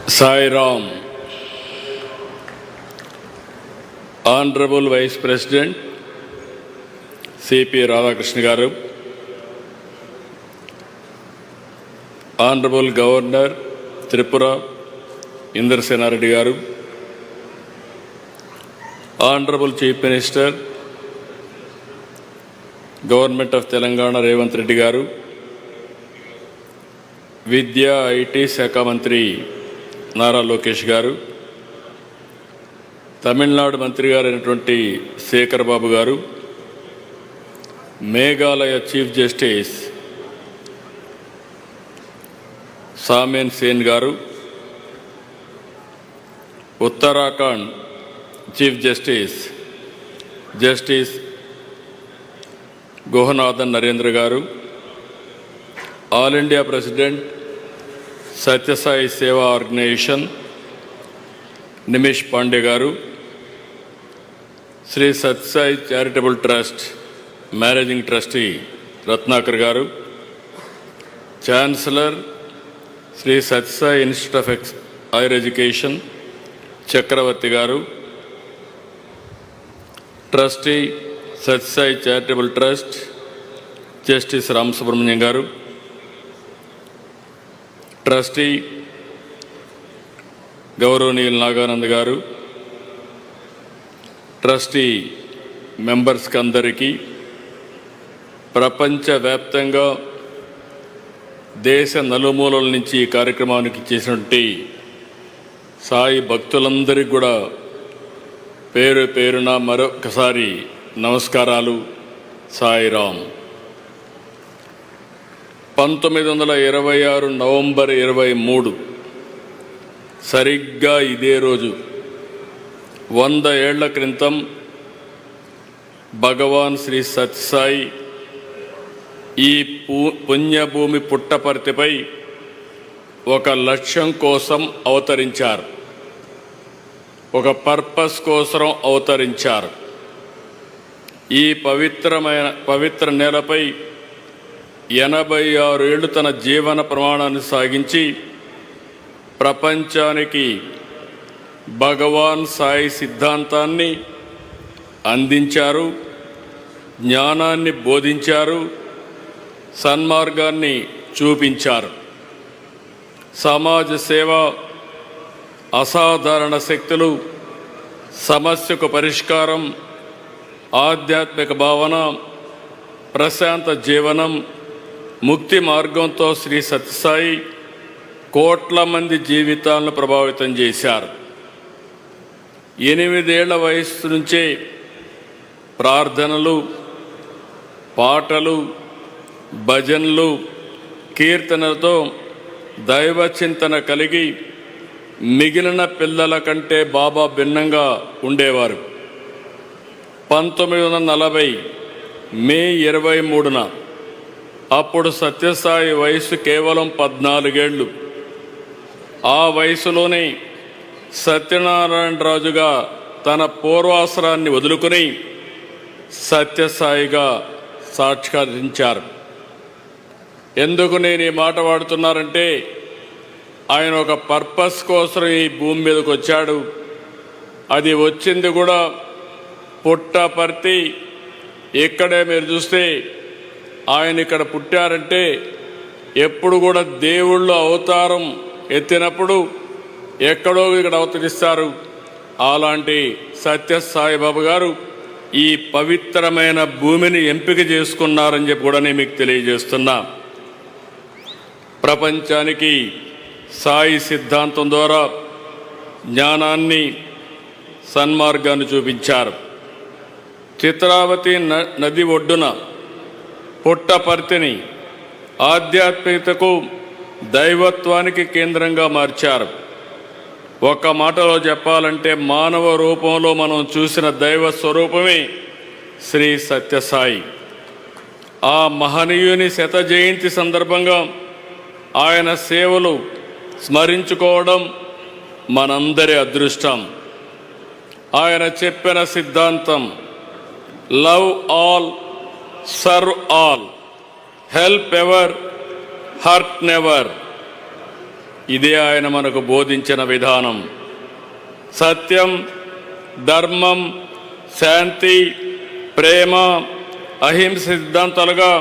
Sai Ram, Honorable Vice President C.P. Radhakrishna Garu, Honorable Governor Tripura Indrasena Reddy Garu, Honorable Chief Minister Government of Telangana Revanth Reddy Garu, Vidya IT Shakha Mantri Nara Lokesh Garu, Tamil Nadu మంత్రి గారు అయినటువంటి శేఖర్ బాబు గారు, Meghalaya chief justice సామేన్ Sen గారు, Uttarakhand chief justice Guhanathan Narendra గారు, all India president Sathya Sai సేవా organisation Nimish Pandey గారు, Shri Sathya Sai charitable trust managing trustee Ratnakar గారు, chancellor Shri Sathya Sai institute of higher education Chakravarthy గారు, trustee Sathya Sai charitable trust justice Ramasubramanian గారు, ట్రస్టీ గౌరవనీయులు నాగానంద్ గారు, ట్రస్టీ మెంబర్స్కి అందరికీ, ప్రపంచవ్యాప్తంగా దేశ నలుమూలల నుంచి ఈ కార్యక్రమానికి చేసినటువంటి సాయి భక్తులందరికీ కూడా పేరు పేరున మరొకసారి నమస్కారాలు. సాయిరామ్. 1926 నవంబర్ 23 సరిగ్గా ఇదే రోజు 100 ఏళ్ల క్రితం భగవాన్ శ్రీ సత్యసాయి ఈ పుణ్యభూమి పుట్టపర్తిపై ఒక లక్ష్యం కోసం అవతరించారు, ఒక పర్పస్ కోసం అవతరించారు. ఈ పవిత్ర నేలపై 86 ఏళ్ళు తన జీవన ప్రమాణాన్ని సాగించి ప్రపంచానికి భగవాన్ సాయి సిద్ధాంతాన్ని అందించారు, జ్ఞానాన్ని బోధించారు, సన్మార్గాన్ని చూపించారు. సమాజ సేవ, అసాధారణ శక్తులు, సమస్యకు పరిష్కారం, ఆధ్యాత్మిక భావన, ప్రశాంత జీవనం, ముక్తి మార్గంతో శ్రీ సత్యసాయి కోట్ల మంది జీవితాలను ప్రభావితం చేశారు. 8 ఏళ్ల వయస్సు నుంచే ప్రార్థనలు, పాటలు, భజనలు, కీర్తనలతో దైవ చింతన కలిగి మిగిలిన పిల్లల కంటే బాబా భిన్నంగా ఉండేవారు. 1940 మే 23న అప్పుడు సత్యసాయి వయసు కేవలం 14 ఏళ్ళు. ఆ వయసులోనే సత్యనారాయణ రాజుగా తన పూర్వాశ్రాన్ని వదులుకొని సత్యసాయిగా సాక్షాత్కరించారు. ఎందుకు నేను ఈ మాట వాడుతున్నారంటే, ఆయన ఒక పర్పస్ కోసం ఈ భూమి మీదకి వచ్చాడు. అది వచ్చింది కూడా పుట్టపర్తి. ఇక్కడే మీరు చూస్తే ఆయన ఇక్కడ పుట్టారంటే, ఎప్పుడు కూడా దేవుళ్ళు అవతారం ఎత్తినప్పుడు ఎక్కడో ఇక్కడ అవతరిస్తారు. అలాంటి సత్యసాయిబాబా గారు ఈ పవిత్రమైన భూమిని ఎంపిక చేసుకున్నారని చెప్పి కూడా నేను మీకు తెలియజేస్తున్నా. ప్రపంచానికి సాయి సిద్ధాంతం ద్వారా జ్ఞానాన్ని, సన్మార్గాన్ని చూపించారు. చిత్రావతి నది ఒడ్డున పుట్టపర్తిని ఆధ్యాత్మికతకు, దైవత్వానికి కేంద్రంగా మార్చారు. ఒక మాటలో చెప్పాలంటే, మానవ రూపంలో మనం చూసిన దైవ స్వరూపమే శ్రీ సత్యసాయి. ఆ మహనీయుని 100వ జయంతి సందర్భంగా ఆయన సేవలు స్మరించుకోవడం మనందరి అదృష్టం. ఆయన చెప్పిన సిద్ధాంతం love all, serve all, help ever, hurt never. ఇదే ఆయన మనకు బోధించిన విధానం. సత్యం, ధర్మం, శాంతి, ప్రేమ, అహింస సిద్ధాంతాలుగా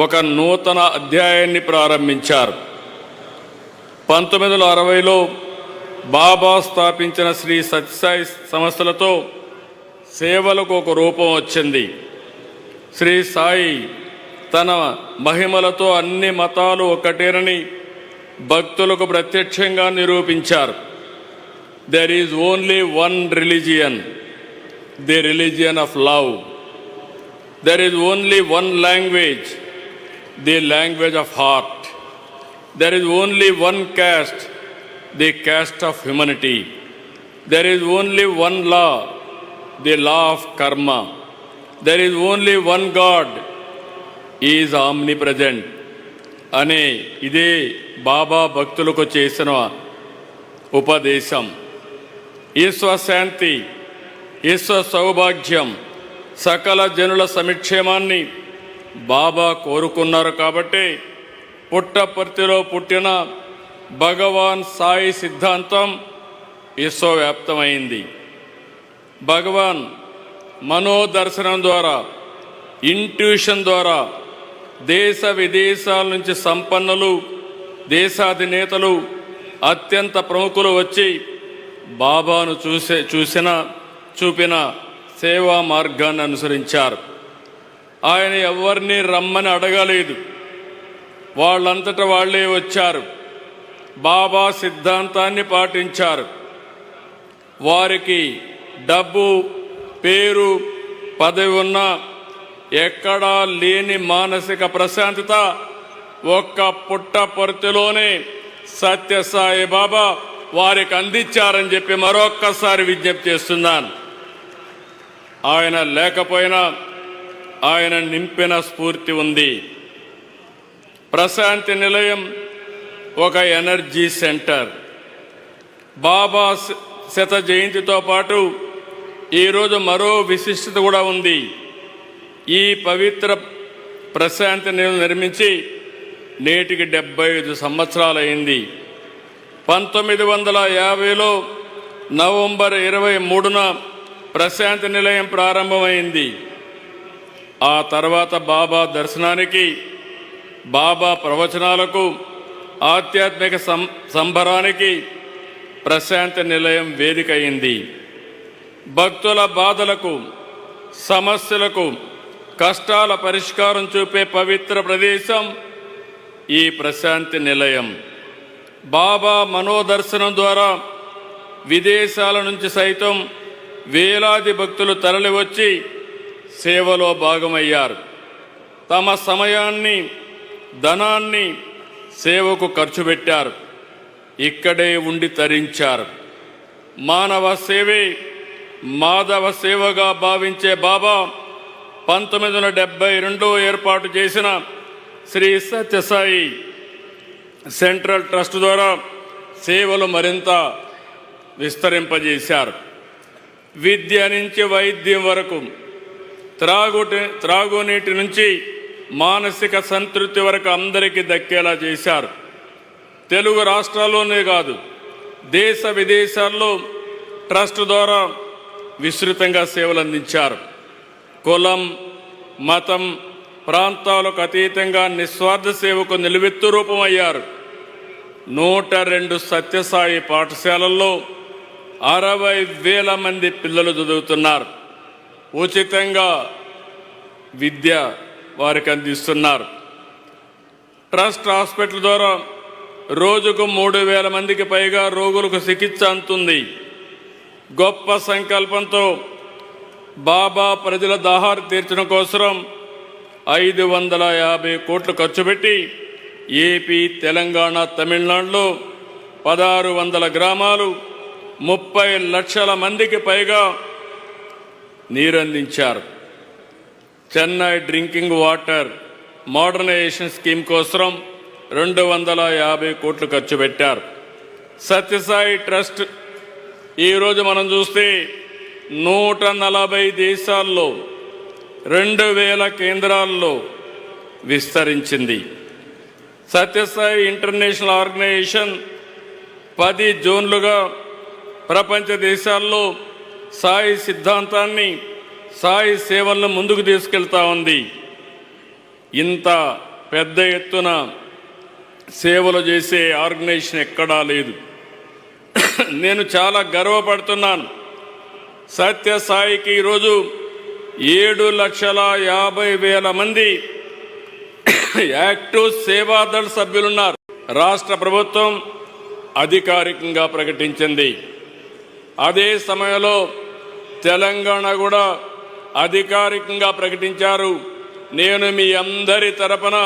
ఒక నూతన అధ్యాయాన్ని ప్రారంభించారు. 1960లో బాబా స్థాపించిన శ్రీ సత్యసాయి సంస్థలతో సేవలకు ఒక రూపం వచ్చింది. శ్రీ సాయి తన మహిమలతో అన్ని మతాలు ఒకటేనని భక్తులకు ప్రత్యక్షంగా నిరూపించారు. There is only one religion, the religion of love. There is only one language, the language of heart. There is only one caste, the caste of humanity. There is only one law, the law of karma. There is only one God, He is omnipresent. అనే ఇదే బాబా భక్తులకు చేసిన ఉపదేశం. ఈశ్వర శాంతి, ఈశ్వర సౌభాగ్యం, సకల జనుల సమిక్షేమాన్ని బాబా కోరుకున్నారు. కాబట్టి పుట్టపర్తిలో పుట్టిన భగవాన్ సాయి సిద్ధాంతం విశ్వవ్యాప్తమైంది. భగవాన్ మనోదర్శనం ద్వారా, ఇంట్యూషన్ ద్వారా దేశ విదేశాల నుంచి సంపన్నులు, దేశాధినేతలు, అత్యంత ప్రముఖులు వచ్చి బాబాను చూపిన సేవా మార్గాన్ని అనుసరించారు. ఆయన ఎవరిని రమ్మని అడగలేదు, వాళ్ళంతట వాళ్ళే వచ్చారు. బాబా సిద్ధాంతాన్ని పాటించారు. వారికి డబ్బు, పేరు, పదవి ఉన్నా ఎక్కడా లేని మానసిక ప్రశాంతత ఒక్క పుట్టపర్తిలోనే సత్యసాయి బాబా వారికి అందించారని చెప్పి మరొక్కసారి విజ్ఞప్తి చేస్తున్నాను. ఆయన లేకపోయినా ఆయన నింపిన స్ఫూర్తి ఉంది. ప్రశాంతి నిలయం ఒక ఎనర్జీ సెంటర్. బాబా శత జయంతితో పాటు ఈరోజు మరో విశిష్టత కూడా ఉంది. ఈ పవిత్ర ప్రశాంతి నిలయం నిర్మించి నేటికి 75 సంవత్సరాలైంది. 1950లో నవంబర్ 23న ప్రశాంతి నిలయం ప్రారంభమైంది. ఆ తర్వాత బాబా దర్శనానికి, బాబా ప్రవచనాలకు, ఆధ్యాత్మిక సంబరానికి ప్రశాంతి నిలయం వేదిక అయింది. భక్తుల బాధలకు, సమస్యలకు, కష్టాల పరిష్కారం చూపే పవిత్ర ప్రదేశం ఈ ప్రశాంతి నిలయం. బాబా మనోదర్శనం ద్వారా విదేశాల నుంచి సైతం వేలాది భక్తులు తరలివచ్చి సేవలో భాగమయ్యారు. తమ సమయాన్ని, ధనాన్ని సేవకు ఖర్చు పెట్టారు. ఇక్కడే ఉండి తరించారు. మానవ సేవే మాధవ సేవగా భావించే బాబా 1972 ఏర్పాటు చేసిన శ్రీ సత్యసాయి సెంట్రల్ ట్రస్ట్ ద్వారా సేవలు మరింత విస్తరింపజేశారు. విద్య నుంచి వైద్యం వరకు, త్రాగునీటి నుంచి మానసిక సంతృప్తి వరకు అందరికీ దక్కేలా చేశారు. తెలుగు రాష్ట్రాల్లోనే కాదు, దేశ విదేశాల్లో ట్రస్ట్ ద్వారా విస్తృతంగా సేవలు అందించారు. కులం, మతం, ప్రాంతాలకు అతీతంగా నిస్వార్థ సేవకు నిలువెత్తు రూపమయ్యారు. 102 సత్యసాయి పాఠశాలల్లో 60,000 మంది పిల్లలు చదువుతున్నారు. ఉచితంగా విద్య వారికి అందిస్తున్నారు. ట్రస్ట్ హాస్పిటల్ ద్వారా రోజుకు 3,000 మందికి పైగా రోగులకు చికిత్స అందుతుంది. గొప్ప సంకల్పంతో బాబా ప్రజల దాహాలు తీర్చడం కోసం 550 కోట్లు ఖర్చు పెట్టి ఏపీ, తెలంగాణ, తమిళనాడులో 1600 గ్రామాలు, 30 లక్షల మందికి పైగా నీరందించారు. Chennai drinking water modernization scheme కోసం 250 కోట్లు ఖర్చు పెట్టారు. సత్యసాయి ట్రస్ట్ ఈరోజు మనం చూస్తే 140 దేశాల్లో 2000 కేంద్రాల్లో విస్తరించింది. సత్యసాయి ఇంటర్నేషనల్ ఆర్గనైజేషన్ 10 జోన్లుగా ప్రపంచ దేశాల్లో సాయి సిద్ధాంతాన్ని, సాయి సేవలను ముందుకు తీసుకెళ్తా ఉంది. ఇంత పెద్ద ఎత్తున సేవలు చేసే ఆర్గనైజేషన్ ఎక్కడా లేదు. నేను చాలా గర్వపడుతున్నాను. సత్యసాయికి ఈరోజు 7,50,000 మంది యాక్టివ్ సేవాదళ సభ్యులున్నారు. రాష్ట్ర ప్రభుత్వం అధికారికంగా ప్రకటించింది. అదే సమయంలో తెలంగాణ కూడా అధికారికంగా ప్రకటించారు. నేను మీ అందరి తరపున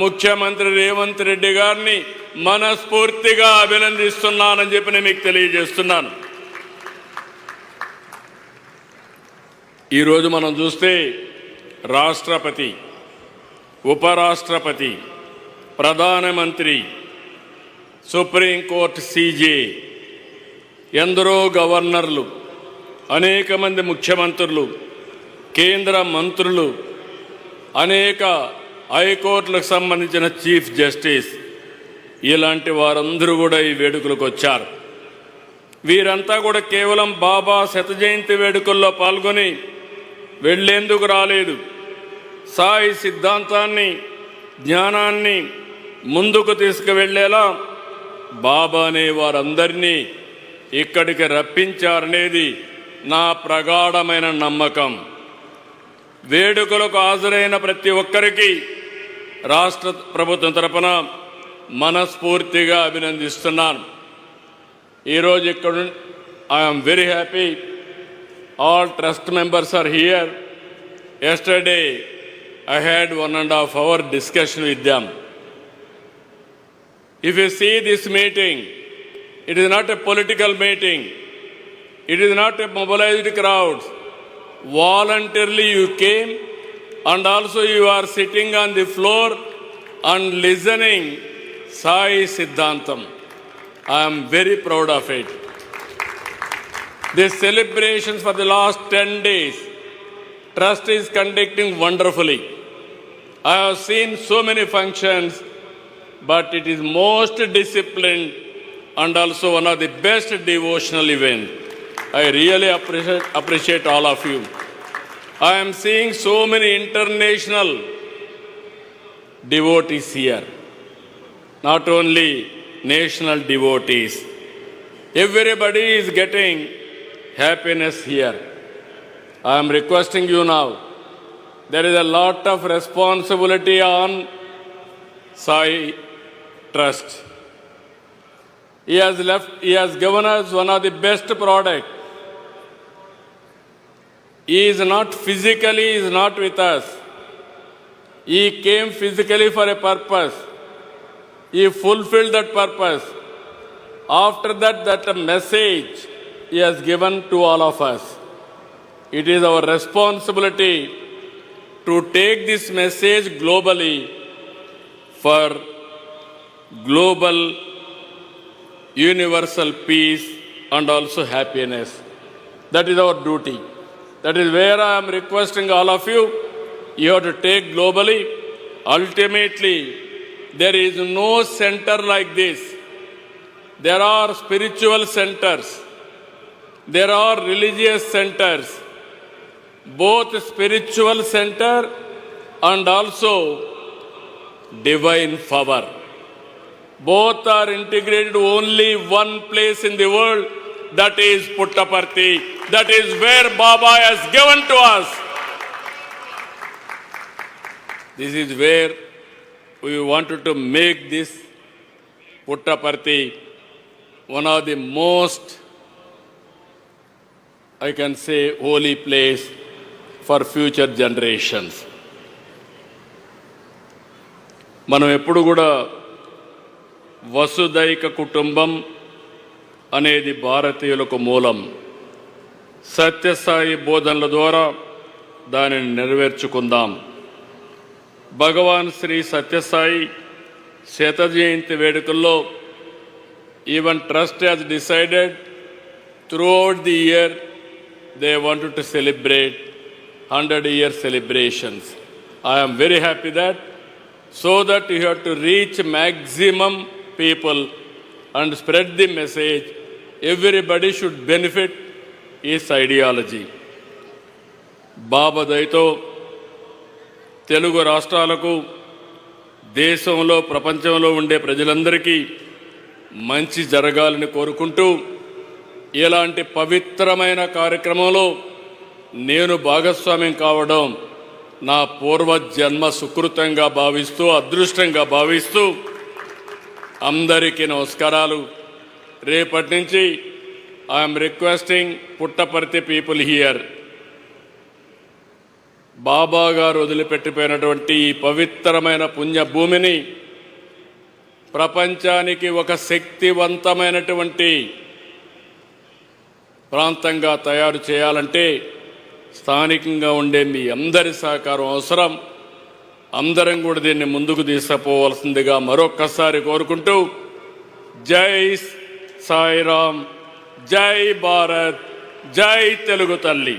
ముఖ్యమంత్రి రేవంత్ రెడ్డి గారిని మనస్ఫూర్తిగా అభినందిస్తున్నానని చెప్పి నేను మీకు తెలియజేస్తున్నాను. ఈరోజు మనం చూస్తే రాష్ట్రపతి, ఉపరాష్ట్రపతి, ప్రధానమంత్రి, సుప్రీంకోర్టు సీజే, ఎందరో గవర్నర్లు, అనేక మంది ముఖ్యమంత్రులు, కేంద్ర మంత్రులు, అనేక హైకోర్టులకు సంబంధించిన చీఫ్ జస్టిస్, ఇలాంటి వారందరూ కూడా ఈ వేడుకలకు వచ్చారు. వీరంతా కూడా కేవలం బాబా శత జయంతి వేడుకల్లో పాల్గొని వెళ్లేందుకు రాలేదు. సాయి సిద్ధాంతాన్ని, జ్ఞానాన్ని ముందుకు తీసుకువెళ్లేలా బాబానే వారందరినీ ఇక్కడికి రప్పించారనేది నా ప్రగాఢమైన నమ్మకం. వేడుకలకు హాజరైన ప్రతి ఒక్కరికి రాష్ట్ర ప్రభుత్వం తరపున మనస్ఫూర్తిగా అభినందిస్తున్నాను. ఈరోజు ఇక్కడ I'm very happy. All trust members are here. Yesterday, I had 1.5 hour discussion with them. If you see this meeting, it is not a political meeting. It is not a mobilized crowd. Voluntarily you came, and also you are sitting on the floor and listening Sai Siddhantam. I am very proud of it. The celebrations for the last 10 days, Trust is conducting wonderfully. I have seen so many functions, but it is most disciplined and also one of the best devotional events. I really appreciate all of you. I am seeing so many international devotees here, not only national devotees. Everybody is getting happiness here. I am requesting you now, there is a lot of responsibility on Sai Trust. He has given us one of the best product. He is not physically, he is not with us. He came physically for a purpose. He fulfilled that purpose. After that, that message he has given to all of us. It is our responsibility to take this message globally for global universal peace and also happiness. That is our duty. That is where I am requesting all of you. You have to take globally. Ultimately, there is no center like this. There are spiritual centers. There are religious centers. Both spiritual center and also divine power. Both are integrated only one place in the world, that is Puttaparthi. That is where Baba has given to us. This is where we wanted to make this Puttaparthi one of the most, I can say, holy place for future generations. మనం ఎప్పుడు కూడా వసుదైక కుటుంబం అనేది భారతీయులకు మూలం. సత్యసాయి బోధనల ద్వారా దానిని నెరవేర్చుకుందాం. భగవాన్ శ్రీ సత్యసాయి శత జయంతి వేడుకల్లో even trust has decided throughout the year they wanted to celebrate 100-year celebrations. I am very happy that, so that you have to reach maximum people, and spread the message everybody should benefit is ideology. బాబా దయతో తెలుగు రాష్ట్రాలకు దేశంలో ప్రపంచంలో ఉండే ప్రజలందరికీ మంచి జరగాలని కోరుకుంటూ ఇలాంటి పవిత్రమైన కార్యక్రమంలో నేను భాగస్వామ్యం కావడం నా పూర్వజన్మ సుకృతంగా భావిస్తూ అదృష్టంగా భావిస్తూ అందరికీ నమస్కారాలు. రేపటి నుంచి I'm requesting Puttaparthi people here, Baba గారు వదిలిపెట్టిపోయినటువంటి ఈ పవిత్రమైన పుణ్యభూమిని ప్రపంచానికి ఒక శక్తివంతమైనటువంటి ప్రాంతంగా తయారు చేయాలంటే స్థానికంగా ఉండే మీ అందరి సహకారం అవసరం. అందరం కూడా దీన్ని ముందుకు తీసుకుపోవాల్సిందిగా మరొక్కసారి కోరుకుంటూ జై సాయిరామ్, జై భారత్, జై తెలుగు తల్లి.